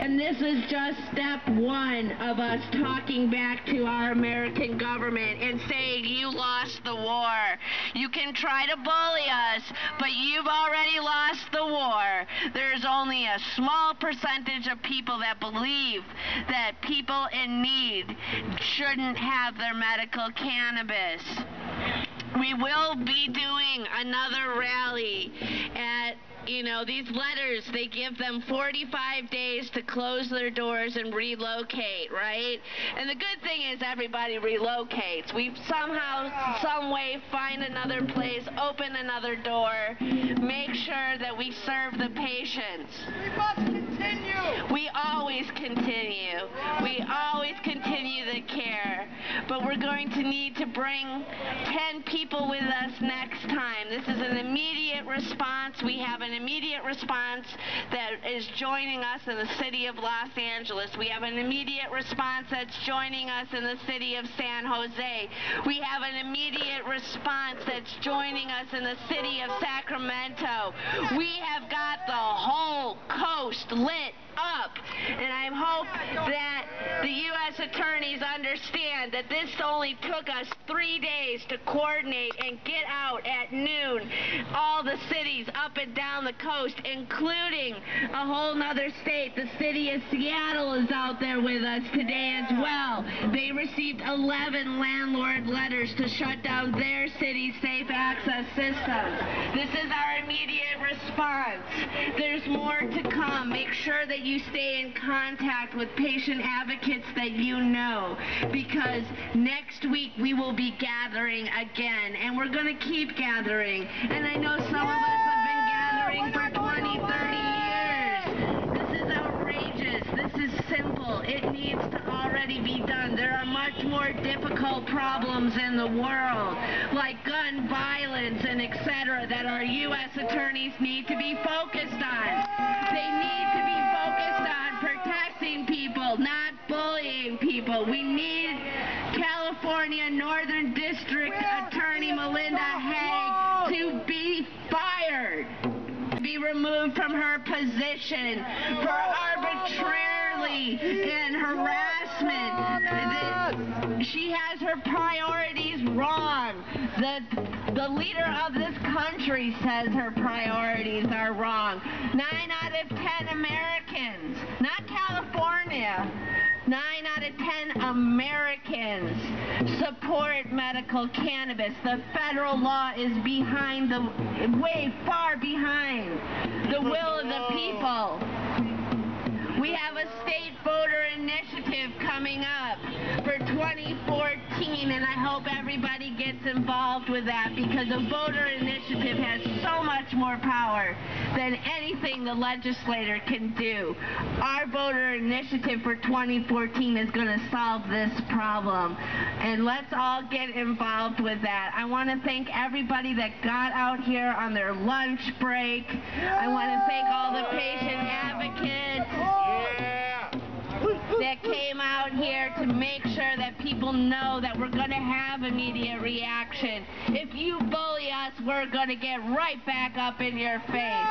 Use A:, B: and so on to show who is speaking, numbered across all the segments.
A: And this is just step one of us talking back to our American government and saying, you lost the war. You can try to bully us, but you've already lost the war. There's only a small percentage of people that believe that people in need shouldn't have their medical cannabis. We will be doing another rally at, these letters, they give them 45 days to close their doors and relocate, right? And the good thing is everybody relocates. We somehow, some way find another place, open another door, make sure that we serve the patients.
B: We must continue.
A: We always continue. We always continue the care. But we're going to need to bring 10 people with us next time. This is an immediate response. We have an immediate response that is joining us in the city of Los Angeles. We have an immediate response that's joining us in the city of San Jose. We have an immediate response that's joining us in the city of Sacramento. We have got the whole coast lit up, and I hope that the U.S. attorneys understand that this only took us 3 days to coordinate and get out at noon. All the cities up and down the coast, including a whole nother state. The city of Seattle is out there with us today as well. They received 11 landlord letters to shut down their city's safe access systems. This is our immediate response. There's more to come. Make sure that you stay in contact with patient advocates that you know, because next week we will be gathering again, and we're going to keep gathering. And I know some of us have been gathering for 20, 30 years. This is outrageous. This is simple. It needs to already be done. There are much more difficult problems in the world, like gun violence and etc., that our U.S. attorneys need to be focused on. They need to be focused on protecting people, not bullying people. We need California Northern District Attorney Melinda Haag to be fired, be removed from her position for arbitrarily and harassment. She has her priorities wrong. The leader of this country says her priorities are wrong. 9 out of 10 Americans, not California, 9 out of 10 Americans support medical cannabis. The federal law is behind way far behind the will of the people. We have a state voter initiative coming up for 2014, and I hope everybody gets involved with that, because a voter initiative has so much more power than anything the legislator can do. Our voter initiative for 2014 is going to solve this problem, and let's all get involved with that. I want to thank everybody that got out here on their lunch break. I want to thank all the patient advocates that came out here to make sure that people know that we're going to have immediate reaction. If you bully us, we're going to get right back up in your face.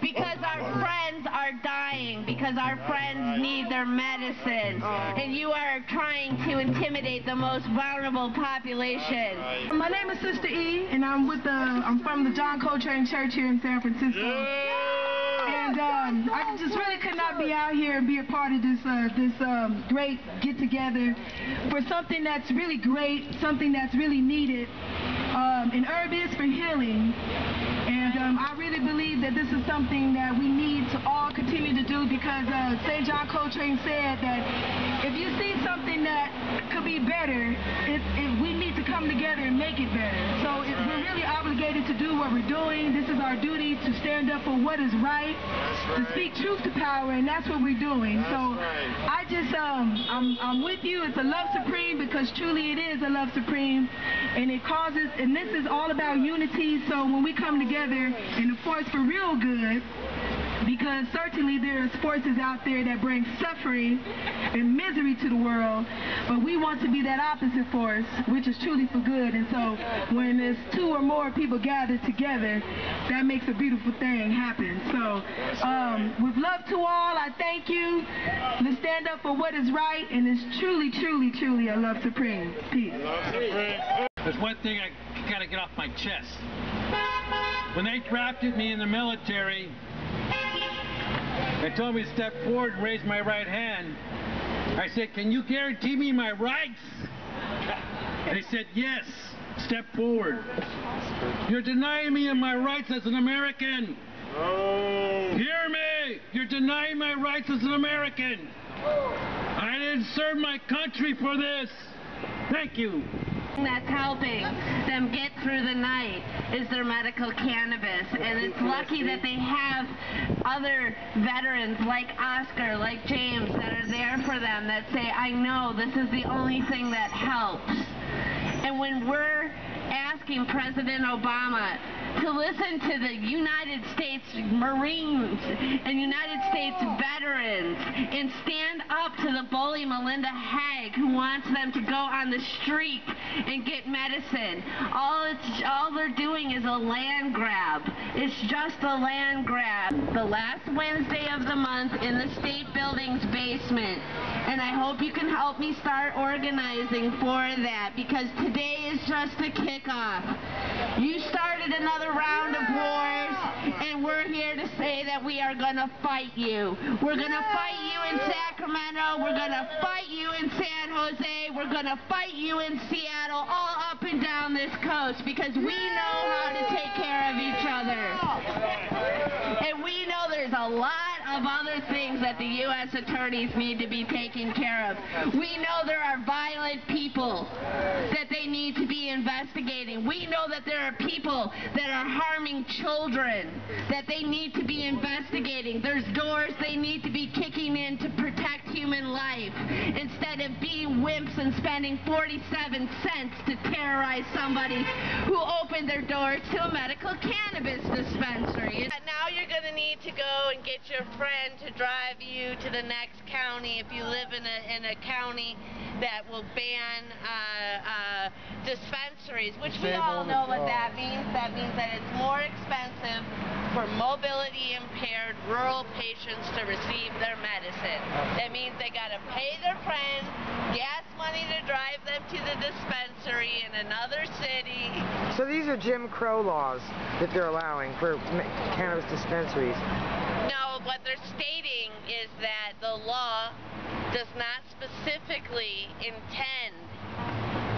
A: Because our friends are dying, because our friends need their medicine, and you are trying to intimidate the most vulnerable population.
C: My name is Sister E, and I'm from the John Coltrane Church here in San Francisco. And I just really could not be out here and be a part of this great get-together for something that's really great, something that's really needed. And herb is for healing. And I really believe that this is something that we need to all continue to do, because St. John Coltrane said that if you see something that could be better, we need to come together and make it better. So we're really obligated to do what we're doing. This is our duty to stand up for what is right, to speak truth to power, and that's what we're doing. So I just, I'm with you. It's a love supreme, because truly it is a love supreme, and it causes, and this is all about unity. So when we come together and the force for real good, because certainly there are forces out there that bring suffering and misery to the world, but we want to be that opposite force, which is truly for good. And so when there's two or more people gathered together, that makes a beautiful thing happen. So with love to all, I thank you. Let's stand up for what is right, and it's truly, truly, truly a love supreme. Peace.
D: There's one thing I gotta get off my chest. When they drafted me in the military, they told me to step forward and raise my right hand. I said, "Can you guarantee me my rights?" They said, "Yes, step forward." You're denying me of my rights as an American. Oh. Hear me! You're denying my rights as an American. I didn't serve my country for this. Thank you.
A: That's helping them get through the night is their medical cannabis, and it's lucky that they have other veterans like Oscar, like James, that are there for them, that say, I know this is the only thing that helps. And when we're asking President Obama to listen to the United States Marines and United States veterans and stand up to the bully Melinda Haag, who wants them to go on the street and get medicine. All they're doing is a land grab. It's just a land grab. The last Wednesday of the month in the state building's basement. And I hope you can help me start organizing for that, because today is just a kickoff. You started another round of wars, and we're here to say that we are going to fight you. We're going to fight you in Sacramento. We're going to fight you in San Jose. We're going to fight you in Seattle, all up and down this coast, because we know how to take care of each other. And we know there's a lot of other things that the U.S. attorneys need to be taking care of. We know there are violent people that they need to be investigating. We know that there are people that are harming children that they need to be investigating. There's doors they need to be kicking in to protect human life, instead of being wimps and spending 47 cents to terrorize somebody who opened their doors to a medical cannabis dispensary. Now you're going to need to go and get your friend to drive you to the next county if you live in a county that will ban dispensaries, which we all know what that means. That means that it's more expensive for mobility impaired rural patients to receive their medicine. That means they got to pay their friend gas money to drive them to the dispensary in another city.
B: So these are Jim Crow laws that they're allowing for cannabis dispensaries.
A: No, what they're stating is that the law does not specifically intend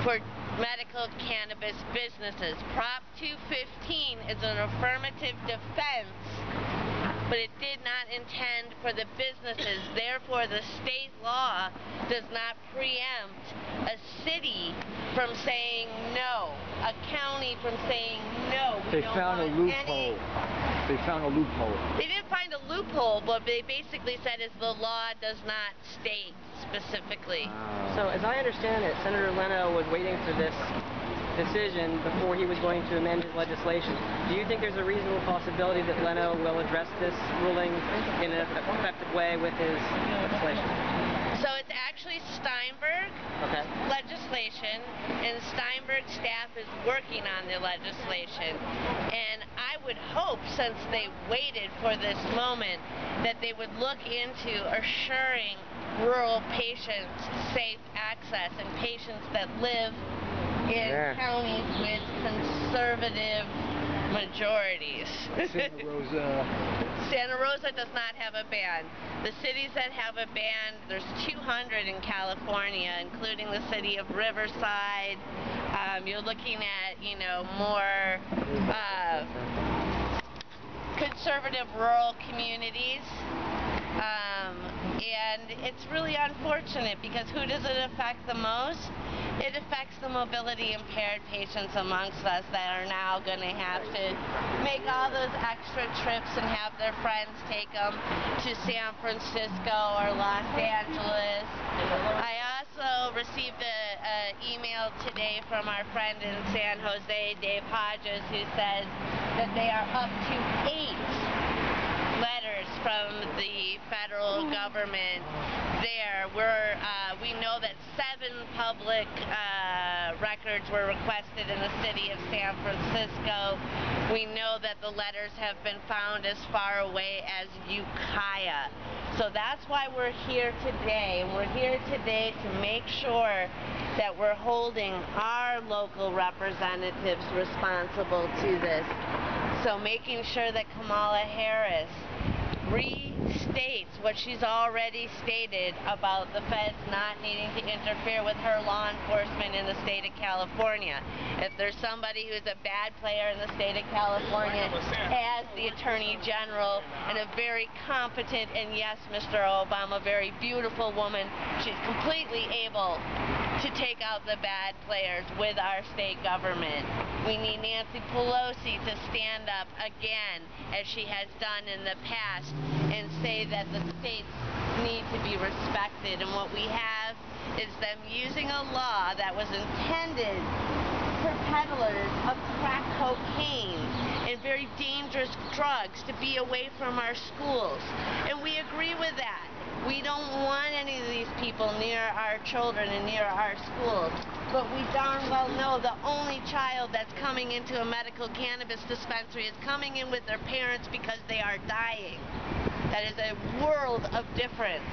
A: for medical cannabis businesses. Prop 215 is an affirmative defense, but it did not intend for the businesses. Therefore, the state law does not preempt a city from saying no, a county from saying no.
E: They found a loophole. They found a loophole.
A: They didn't find a loophole, but they basically said is the law does not state specifically.
F: So as I understand it, Senator Leno was waiting for this decision before he was going to amend his legislation. Do you think there's a reasonable possibility that Leno will address this ruling in an effective way with his legislation?
A: So it's actually Steinberg legislation, and Steinberg staff is working on the legislation. And I would hope, since they waited for this moment, that they would look into assuring rural patients safe access, and patients that live in counties with conservative majorities. Santa Rosa does not have a ban. The cities that have a ban, there's 200 in California, including the city of Riverside. You're looking at, you know, more conservative rural communities. And it's really unfortunate, because who does it affect the most? It affects the mobility impaired patients amongst us that are now going to have to make all those extra trips and have their friends take them to San Francisco or Los Angeles. I also received an email today from our friend in San Jose, Dave Hodges, who says that they are up to 8 letters from the federal government there. We know that 7 public records were requested in the city of San Francisco. We know that the letters have been found as far away as Ukiah. So that's why we're here today. And we're here today to make sure that we're holding our local representatives responsible to this. So making sure that Kamala Harris restates what she's already stated about the feds not needing to interfere with her law enforcement in the state of California. If there's somebody who's a bad player in the state of California, as the Attorney General and a very competent and, yes, Mr. Obama, very beautiful woman, she's completely able to take out the bad players with our state government. We need Nancy Pelosi to stand up again, as she has done in the past, and say that the states need to be respected. And what we have is them using a law that was intended for peddlers of crack cocaine and very dangerous drugs to be away from our schools. And we agree with that. We don't want any of these people near our children and near our schools. But we darn well know the only child that's coming into a medical cannabis dispensary is coming in with their parents because they are dying. That is a world of difference.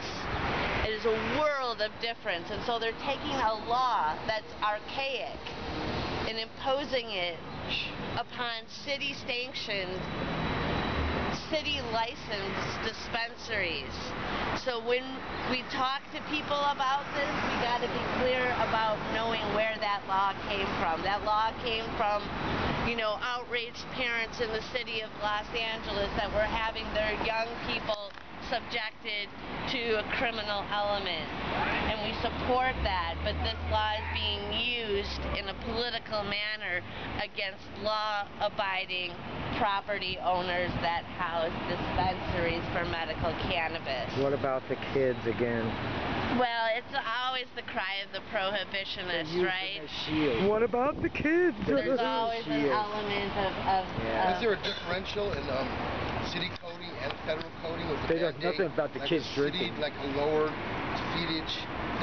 A: It is a world of difference. And so they're taking a law that's archaic and imposing it upon city-sanctioned, city-licensed dispensaries. So when we talk to people about this, we got to be clear about knowing where that law came from. That law came from, outraged parents in the city of Los Angeles that were having their young people subjected to a criminal element. And we support that, but this law is being used in a political manner against law-abiding property owners that house dispensaries for medical cannabis.
B: What about the kids again?
A: Well, it's always the cry of the prohibitionist, right?
B: What about the kids?
A: There's always an element of
G: Is there a differential in city coding and federal coding? With
B: There's nothing about the kids drinking.
G: Like a lower feedage.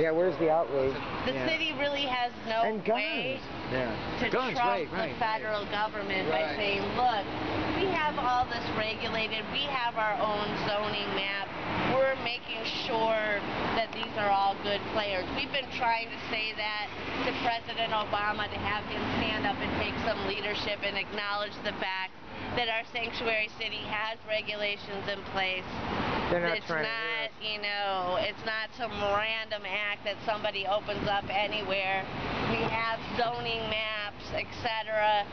B: Yeah, where's the outrage?
A: The city really has no way to trump the federal government by saying, look, we have all this regulated, we have our own zoning map, we're making sure that these are all good players. We've been trying to say that to President Obama, to have him stand up and take some leadership and acknowledge the fact that our sanctuary city has regulations in place. It's not, it's not some random act that somebody opens up anywhere. We have zoning maps, etc.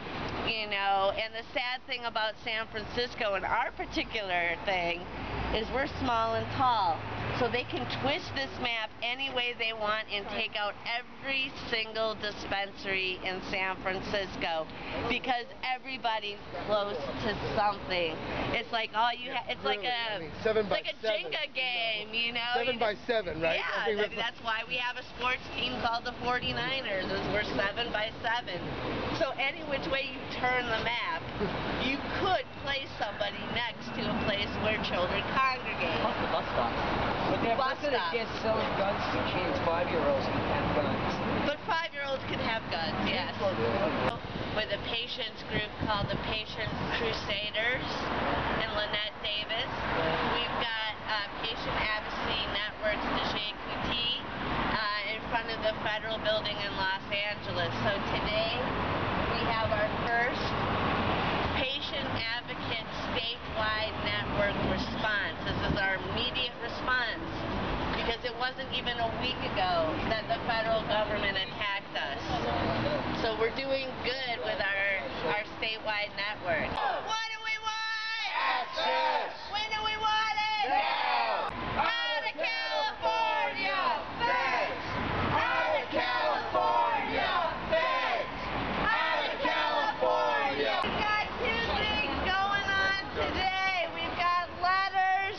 A: And the sad thing about San Francisco and our particular thing is we're small and tall. So they can twist this map any way they want and take out every single dispensary in San Francisco because everybody's close to something. It's like it's like a Jenga game,
G: 7 by 7, right?
A: Yeah, that's why we have a sports team called the 49ers, is we're 7 by 7. So any which way you turn the map, you could place somebody next to a place where children congregate.
F: Plus the bus stops. But they're busted against selling guns to kids. 5-year-olds can have guns.
A: But 5-year-olds can have guns, yes. With a patients group called the Patients Crusaders and Lynette Davis. We've got Patient Advocacy Networks de Jay Couty in front of the federal building in Los Angeles. So today we have our first patient advocate statewide network response. This is our immediate response because it wasn't even a week ago that the federal government attacked us. So we're doing good with our statewide network. What do we want?
G: Access!
A: When do we want it?
G: Now!
A: Out of California! Feds!
G: Out of California! Feds! Out of California!
A: We've got 2 things going on today. We've got letters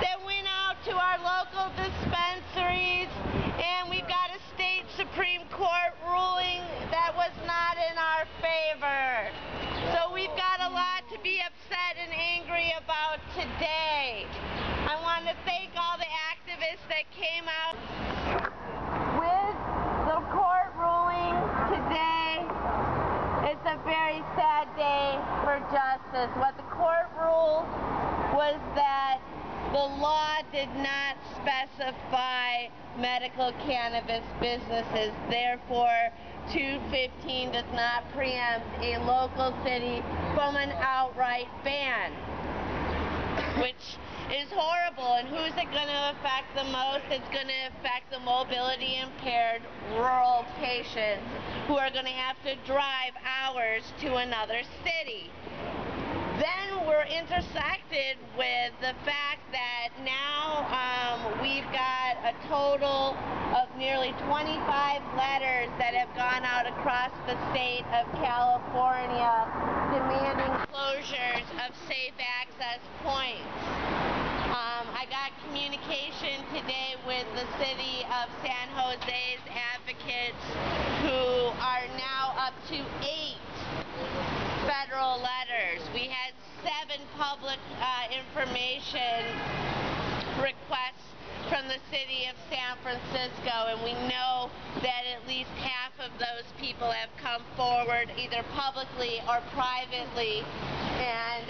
A: that went out to our local dispensaries, and we've got a state Supreme Court ruling that was not in our favor. So we've got a lot to be upset and angry to thank all the activists that came out. With the court ruling today, it's a very sad day for justice. What the court ruled was that the law did not specify medical cannabis businesses. Therefore, 215 does not preempt a local city from an outright ban, which is horrible. And who's it going to affect the most? It's going to affect the mobility impaired rural patients who are going to have to drive hours to another city. Then we're intersected with the fact that now we've got a total of nearly 25 letters that have gone out across the state of California demanding closures of safe access points. I got communication today with the city of San Jose's advocates who are now up to 8 federal letters. We had 7 public information requests from the city of San Francisco, and we know that at least half of those people have come forward either publicly or privately and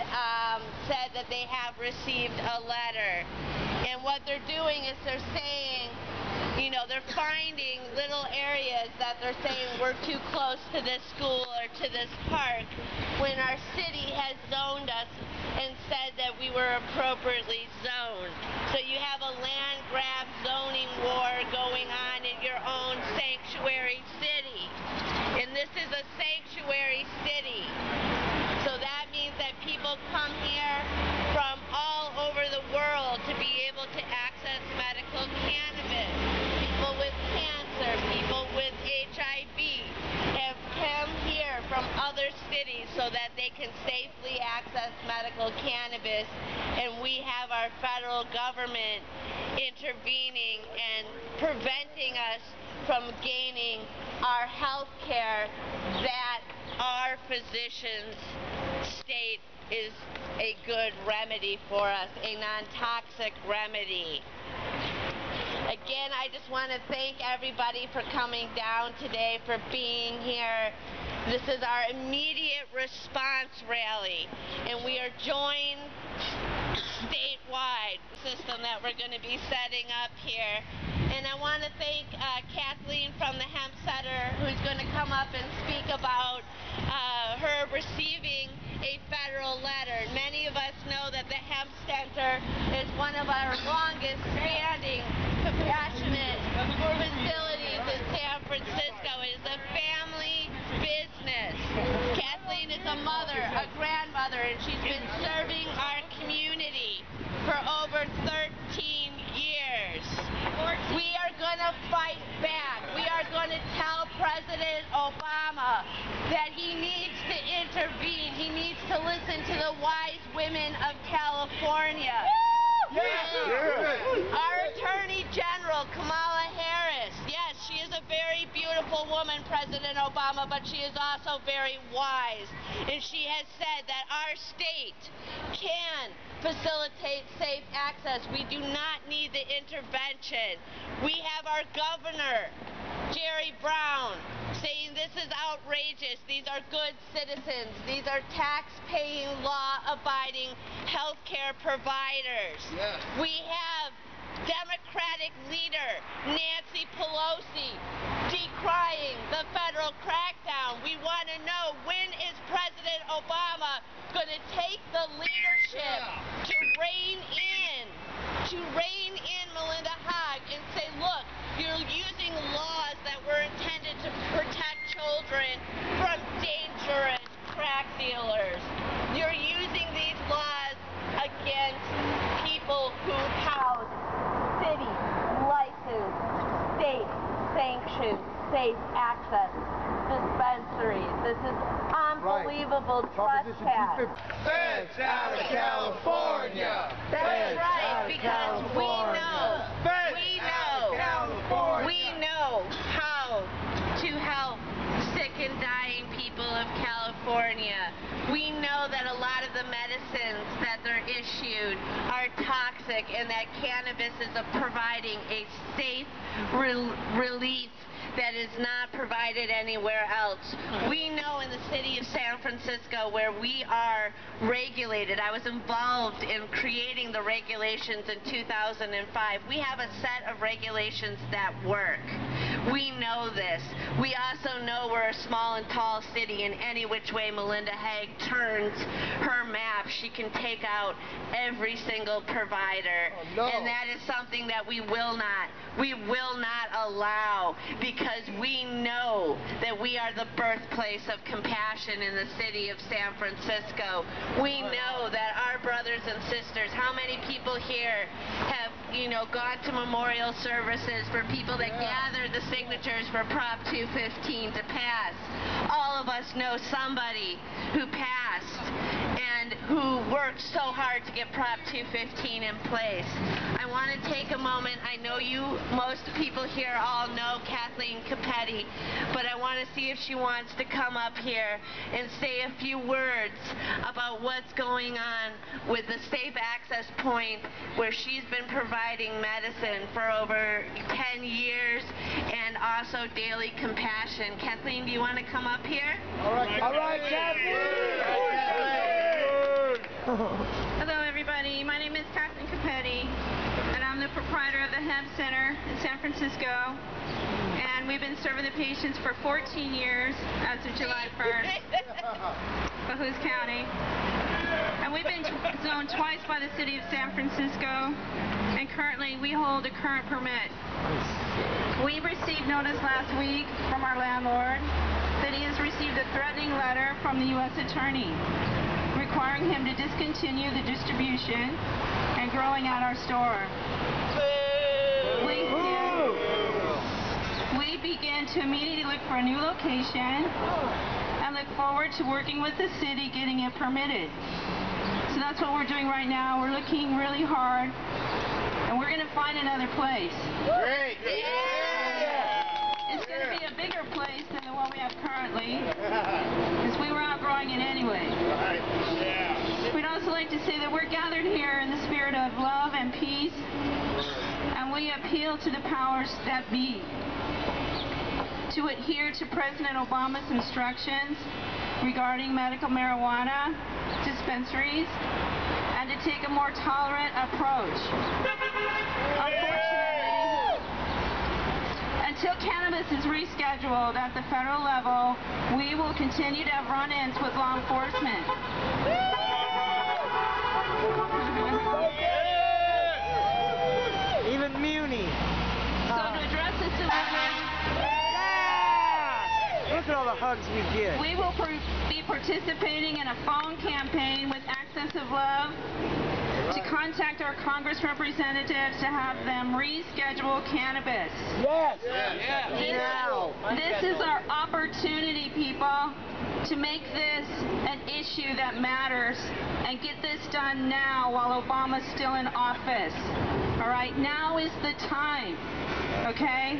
A: said that they have received a letter. And what they're doing is they're saying, you know, they're finding little areas that they're saying we're too close to this school or to this park when our city has zoned us and said that we were appropriately zoned. So you have a land grab zoning war going on in your own sanctuary city. And this is a sanctuary city. So that means that people come here from all over the world to be able to access medical cannabis. People with cancer, people with HIV have come here from other cities so that they can safely access medical cannabis, and we have our federal government intervening and preventing us from gaining our health care that our physicians state is a good remedy for us, a non-toxic remedy. Again, I just want to thank everybody for coming down today, for being here. This is our immediate response rally, and we are joined statewide system that we're going to be setting up here. And I want to thank Kathleen from the Hemp Center, who's going to come up and speak about her receiving a federal letter. Many of us know that the Hemp Center is one of our longest standing compassionate facilities in San Francisco. It is a family business. Kathleen is a mother, a grandmother, and she's been serving our community for over 13 years. We are going to fight back. We are going to tell President Obama that he needs to intervene. He needs to listen to the wise women of California. Our Attorney General, Kamala Harris, yes, she is a very beautiful woman, President Obama, but she is also very wise. And she has said that our state can facilitate safe access. We do not need the intervention. We have our governor, Jerry Brown, saying this is outrageous. These are good citizens. These are tax-paying, law-abiding healthcare providers. Yes. We have Democratic leader Nancy Pelosi decrying the federal crackdown. We want to know, when is President Obama going to take the leadership to rein in Melinda Haag and say, look, you're using laws that were intended to protect children from dangerous crack dealers. You're using these laws against people who house city licensed, state-sanctioned, safe access dispensaries. This is unbelievable trespass.
G: Feds out of California!
A: That's right, because we know how to help sick and dying people of California. California. We know that a lot of the medicines that they're issued are toxic and that cannabis is providing a safe relief that is not provided anywhere else. We know in the city of San Francisco where we are regulated, I was involved in creating the regulations in 2005. We have a set of regulations that work. We know this. We also know we're a small and tall city, and any which way Melinda Haag turns her map, she can take out every single provider.
G: Oh, no.
A: And that is something that we will not allow, because we know that we are the birthplace of compassion in the city of San Francisco. We know that our brothers and sisters, how many people here have, gone to memorial services for people that gathered the signatures for Prop 215 to pass. All of us know somebody who passed and who worked so hard to get Prop 215 in place. I want to take a moment. I know most people here all know Kathleen Capetti, but I want to see if she wants to come up here and say a few words about what's going on with the Safe Access Point, where she's been providing medicine for over 10 years, and also Daily Compassion. Kathleen, do you want to come up here?
B: All right, Kathleen!
H: Hello everybody, my name is Kathleen Capetti, and I'm the proprietor of the Hemp Center in San Francisco, and we've been serving the patients for 14 years as of July 1st, Bahus County, and we've been zoned twice by the city of San Francisco, and currently we hold a current permit. We received notice last week from our landlord that he has received a threatening letter from the U.S. Attorney requiring him to discontinue the distribution and growing at our store. We begin to immediately look for a new location and look forward to working with the city getting it permitted. So that's what we're doing right now. We're looking really hard, and we're going to find another place.
G: Great!
H: It's going to be a bigger place than the one we have currently, because we were outgrowing it anyway. We'd also like to say that we're gathered here in the spirit of love and peace, and we appeal to the powers that be to adhere to President Obama's instructions regarding medical marijuana dispensaries and to take a more tolerant approach. Unfortunately, until cannabis is rescheduled at the federal level, we will continue to have run-ins with law enforcement.
B: Even Muni.
H: So to address this dilemma,
B: Look at all the hugs we get.
H: we will be participating in a phone campaign with Access of Love to contact our Congress representatives to have them reschedule cannabis.
B: Yes.
H: This is our opportunity, people, to make this an issue that matters and get this done now while Obama's still in office. All right, now is the time, okay?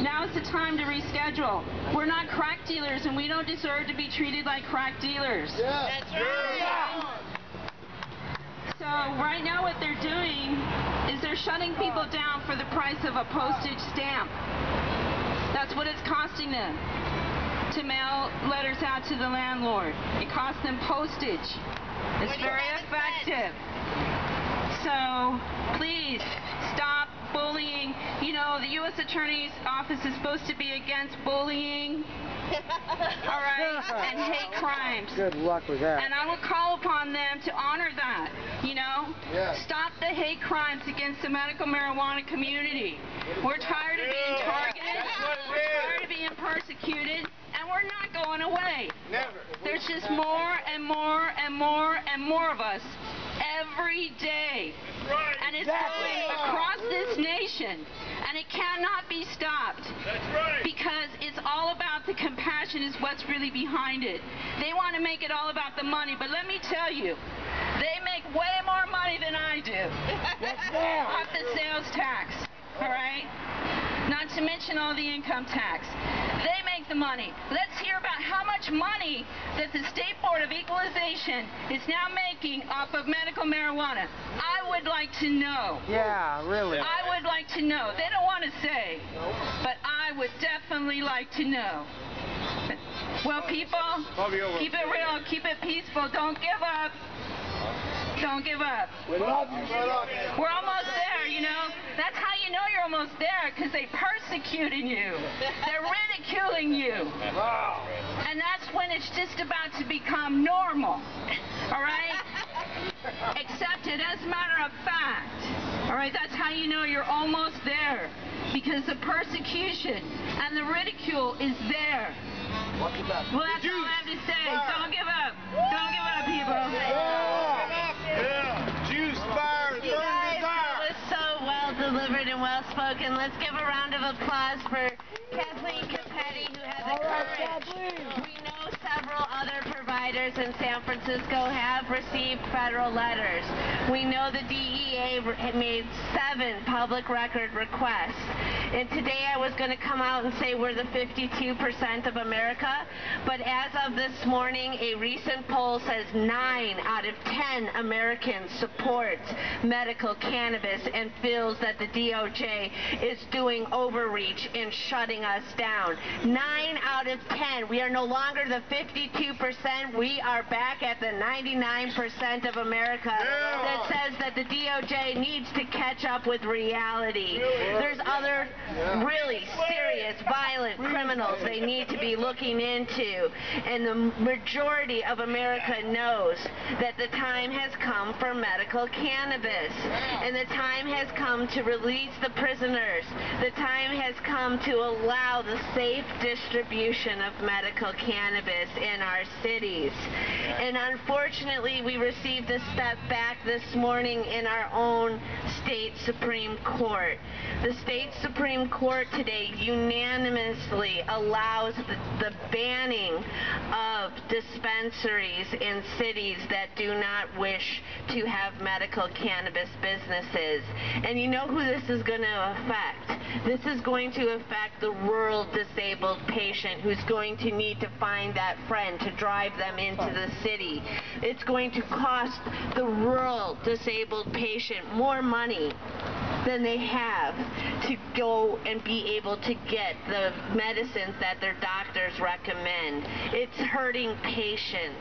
H: Now is the time to reschedule. We're not crack dealers, and we don't deserve to be treated like crack dealers.
A: That's right.
H: So right now what they're doing is they're shutting people down for the price of a postage stamp. That's what it's costing them to mail letters out to the landlord. It costs them postage. It's very effective. So please stop bullying. You know, the U.S. Attorney's Office is supposed to be against bullying, all right, and hate crimes.
B: Good luck with that.
H: And I will call upon them to honor that, you know?
G: Yes.
H: Stop the hate crimes against the medical marijuana community. We're tired of being targeted. We're tired of being persecuted, and we're not going away.
G: Never.
H: There's just more and more and more and more of us every day. And it's going across this nation, and it cannot be stopped. Because it's all about the compassion is what's really behind it. They want to make it all about the money, but let me tell you, they make way more money than I do off the sales tax, all right? Not to mention all the income tax. They make
I: make the money. Let's hear about how much money that the State Board of Equalization is now making off of medical marijuana. I would like to know.
B: Yeah, really.
I: I would like to know. They don't want to say, but I would definitely like to know. Well, people, keep it real, keep it peaceful. Don't give up. Don't give up.
G: We love you.
I: We're almost there, you know. That's how you know you're almost there, because they persecuted you. They're ridiculing you. And that's when it's just about to become normal. All right? Accepted as a matter of fact. All right? That's how you know you're almost there, because the persecution and the ridicule is there. Well, that's all I have to say. Don't give up. Don't give up, people.
G: Juice, fire,
A: You guys, that was so well delivered and well spoken. Let's give a round of applause for Kathleen Capetti, who had the courage. We know several other providers in San Francisco have received federal letters. We know the DEA made 7 public record requests. And today I was going to come out and say we're the 52% of America, but as of this morning, a recent poll says 9 out of 10 Americans support medical cannabis and feels that the DOJ is doing overreach in shutting us down. 9 out of 10. We are no longer the 52%. We are back at the 99% of America that says that the DOJ needs to catch up with reality. There's other really serious, violent criminals they need to be looking into. And the majority of America knows that the time has come for medical cannabis. And the time has come to release the prisoners. The time has come to allow the safe distribution of medical cannabis in our cities. And unfortunately, we received a step back this morning in our own state Supreme Court. The state Supreme Court today unanimously allows the banning of dispensaries in cities that do not wish to have medical cannabis businesses. And you know who this is going to affect? This is going to affect the rural disabled patient who's going to need to find that friend to drive them into the city. It's going to cost the rural disabled patient more money than they have to go and be able to get the medicines that their doctors recommend. It's hurting patients.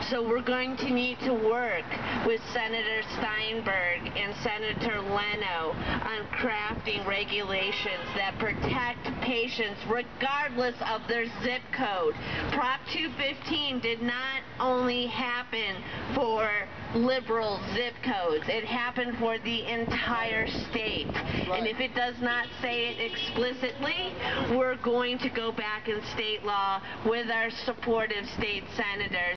A: So we're going to need to work with Senator Steinberg and Senator Leno on crafting regulations that protect patients regardless of their zip code. Prop 215 did not only happen for liberal zip codes. It happened for the entire state. And if it does not say it explicitly, we're going to go back in state law with our supportive state senators.